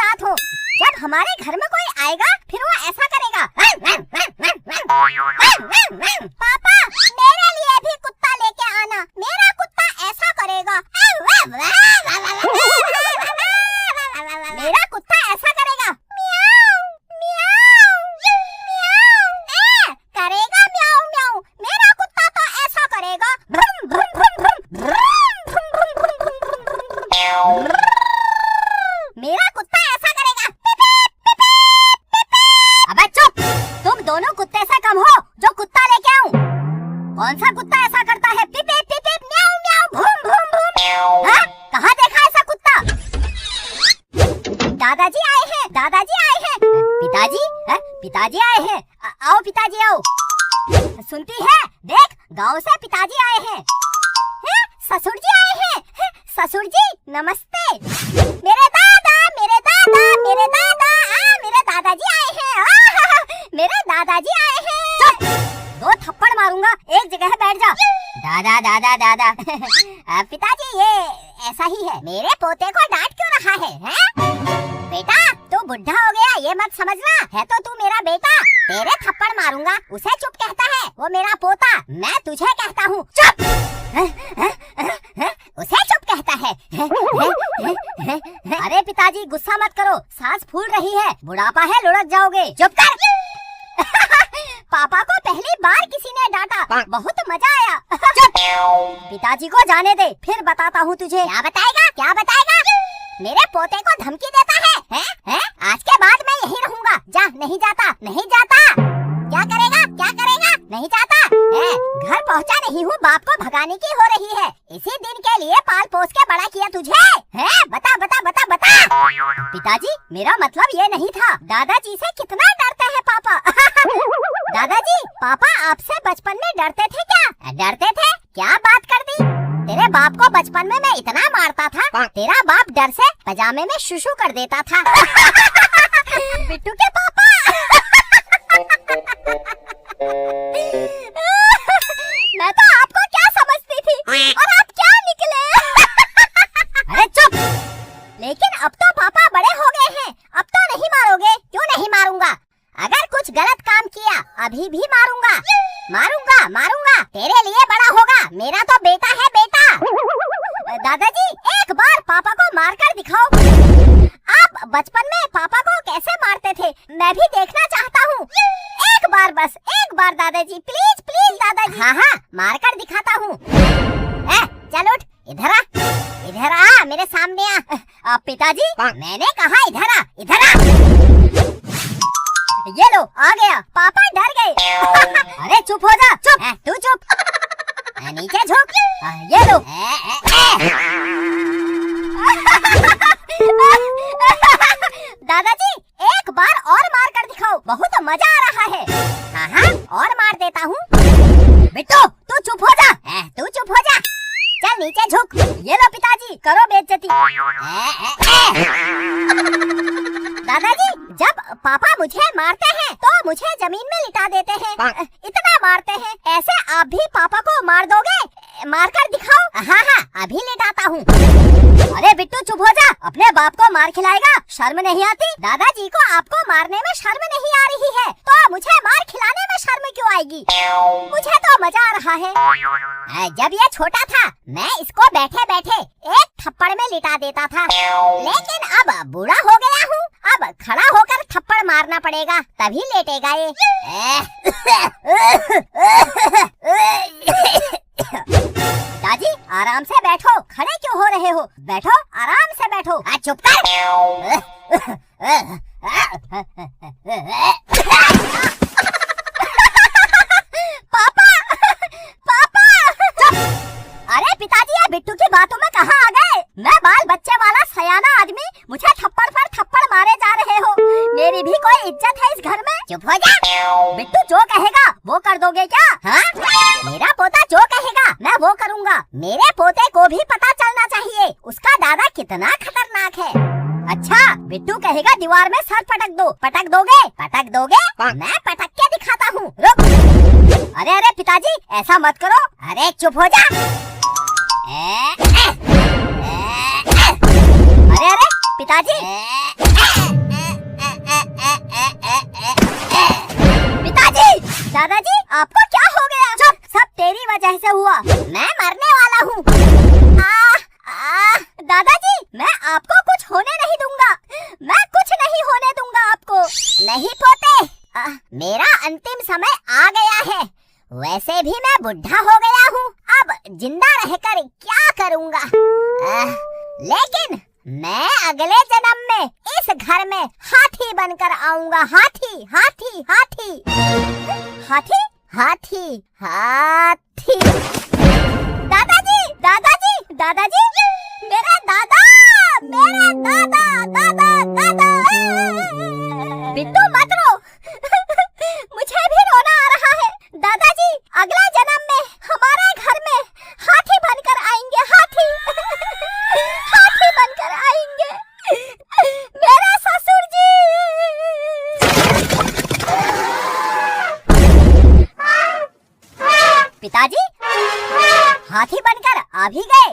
बात हो। जब हमारे घर में कोई आएगा फिर वो ऐसा करेगा। पापा मेरे लिए भी कुत्ता लेके आना, मेरा कुत्ता ऐसा करेगा। मेरा कुत्ता ऐसा करेगा। म्याऊ म्याऊ म्याऊ करेगा म्याऊ म्याऊ। मेरा कुत्ता तो ऐसा करेगा। भ्रम भ्रम भ्रम भ्रम। मेरा कुत्ता ऐसा करेगा। अबे चुप, तुम दोनों कुत्ते से कम हो जो कुत्ता लेके आऊं। कौन सा कुत्ता ऐसा करता है? पिप पिप पिप म्याऊ म्याऊ भूम भूम भूम। हाँ, कहाँ देखा ऐसा कुत्ता? दादाजी आए हैं, दादाजी आए हैं। पिताजी? पिताजी आए हैं। आओ पिताजी आओ। सुनती है? देख गांव से पिताजी आए हैं। ससुर जी आए हैं। ससुर जी नमस्ते। मेरे दादा मेरे दादा मेरे दादा मेरे दादाजी आए हैं। मेरे दादाजी आए हैं। दो थप्पड़ मारूंगा, एक जगह बैठ जा। दादा दादा दादा। पिताजी ये ऐसा ही है। मेरे पोते को डांट क्यों रहा है? बेटा तू बुढ़ा हो गया ये मत समझना, है तो तू मेरा बेटा। तेरे थप्पड़ मारूंगा, उसे चुप कहता है, वो मेरा पोता। मैं तुझे कहता हूँ चुप। उसे चुप कहता है। अरे पिताजी गुस्सा मत करो, सांस फूल रही है, बुढ़ापा है, लुढ़क जाओगे। चुप कर। पापा को पहली बार किसी ने डांटा, बहुत मजा आया। चुप। पिताजी को जाने दे, फिर बताता हूँ तुझे। क्या बताएगा? क्या बताएगा? मेरे पोते को धमकी देता है? आज के बाद मैं यही रहूंगा। जा, नहीं जाता, नहीं जाता। क्या करेगा? क्या करेगा? नहीं जाता। घर पहुंचा नहीं हूँ, बाप को भगाने की हो रही है। इसी दिन के लिए पाल पोस के बड़ा किया तुझे। बता बता बता बता। पिताजी मेरा मतलब ये नहीं था। दादाजी से कितना डरते हैं पापा। दादाजी पापा आपसे बचपन में डरते थे क्या? डरते थे? क्या बात कर दी? तेरे बाप को बचपन में मैं इतना मारता था, तेरा बाप डर से पजामे में शुशु कर देता था। बिट्टू के पापा। मैं तो आपको क्या समझती थी और आप क्या निकले। अरे चुप। लेकिन अब तो पापा बड़े हो गए हैं, अब तो नहीं मारोगे? क्यों नहीं मारूंगा? अगर कुछ गलत काम किया अभी भी मारूंगा, मारूंगा मारूंगा। तेरे लिए बड़ा होगा, मेरा तो बेटा है बेटा। दादाजी एक बार पापा को मार कर दिखाओ। आप बचपन में पापा को कैसे मारते थे, मैं भी देखना चाहता हूँ। एक बार बस, एक बार दादाजी, प्लीज प्लीज दादाजी। हाँ हाँ मार कर दिखाता हूँ। चल उठ, इधर आ, इधर आ, मेरे सामने आ। पिताजी मैंने कहा इधर आ, इधर आ। ये लो आ गया, पापा डर गए। अरे चुप हो जा, चुप। तू चुप। नीचे झुक। ये लो। दादाजी एक बार और मार कर दिखाओ, बहुत मजा आ रहा है। हाँ और मार देता हूँ। बिट्टू तू चुप हो जा, तू चुप हो जा। चल नीचे झुक। ये लो पिताजी, करो बेइज्जती। दादाजी जब पापा मुझे मारते हैं तो मुझे जमीन में लिटा देते हैं, इतना मारते हैं। ऐसे आप भी पापा को मार दोगे? मार कर दिखाओ। हाँ अभी लिटाता हूँ। अरे बिट्टू चुप हो जा, अपने बाप को मार खिलाएगा, शर्म नहीं आती? दादाजी को आपको मारने में शर्म नहीं आ रही है तो मुझे मार खिलाने में शर्म क्यों आएगी? मुझे तो मजा आ रहा है। जब ये छोटा था मैं इसको बैठे बैठे एक थप्पड़ में लिटा देता था, लेकिन अब बूढ़ा हो गया हूँ, अब खड़ा होकर थप्पड़ मारना पड़ेगा तभी लेटेगा ये। दादी आराम से बैठो, खड़े क्यों हो रहे हो? बैठो, आराम से बैठो। चुप कर। पापा पापा। अरे पिताजी ये बिट्टू की बातों में कहाँ आ गए? मैं बाल बच्चे वाला सयाना आदमी, मुझे थप्पड़ पर थप्पड़ मारे जा रहे हो। मेरी भी कोई इज्जत है इस घर में? चुप हो जा। बिट्टू जो कहेगा वो कर दोगे क्या? हाँ मेरा पोता जो कहेगा मैं वो करूँगा। मेरे पोते को भी पता चलना चाहिए उसका दादा कितना खतरनाक है। अच्छा बिट्टू कहेगा दीवार में सर पटक दो, पटक दोगे? पटक दोगे? मैं पटक के दिखाता हूँ, रुक। अरे अरे पिताजी ऐसा मत करो। अरे चुप हो जा। अरे अरे पिताजी पिताजी, दादाजी, आपको क्या हो गया? चुप, सब तेरी वजह से हुआ। मैं मरने वाला हूँ। दादाजी, मैं आपको कुछ होने नहीं दूंगा। मैं कुछ नहीं होने दूंगा आपको। नहीं पोते, मेरा अंतिम समय आ गया है। वैसे भी मैं बुढ़ा हो गया हूँ। अब जिंदा रहकर क्या करूँगा? लेकिन मैं अगले जन्म में इस घर में हाथी बनकर आऊंगा। हाथी, हाथी, हाथी, हाथी, हाथी, हाथी। दादाजी, दादाजी, दादाजी, मेरा दादा, मेरा दादा, दादा, दादा। बिट्टू मत रो। मुझे भी रोना आ रहा है। दादाजी, अगला जन्म में हमारे घर में हाथी बनकर आएंगे। हाथी, हाथी बनकर आएंगे। मेरा ससुर जी। पिताजी, हाथी बनकर आ भी गए।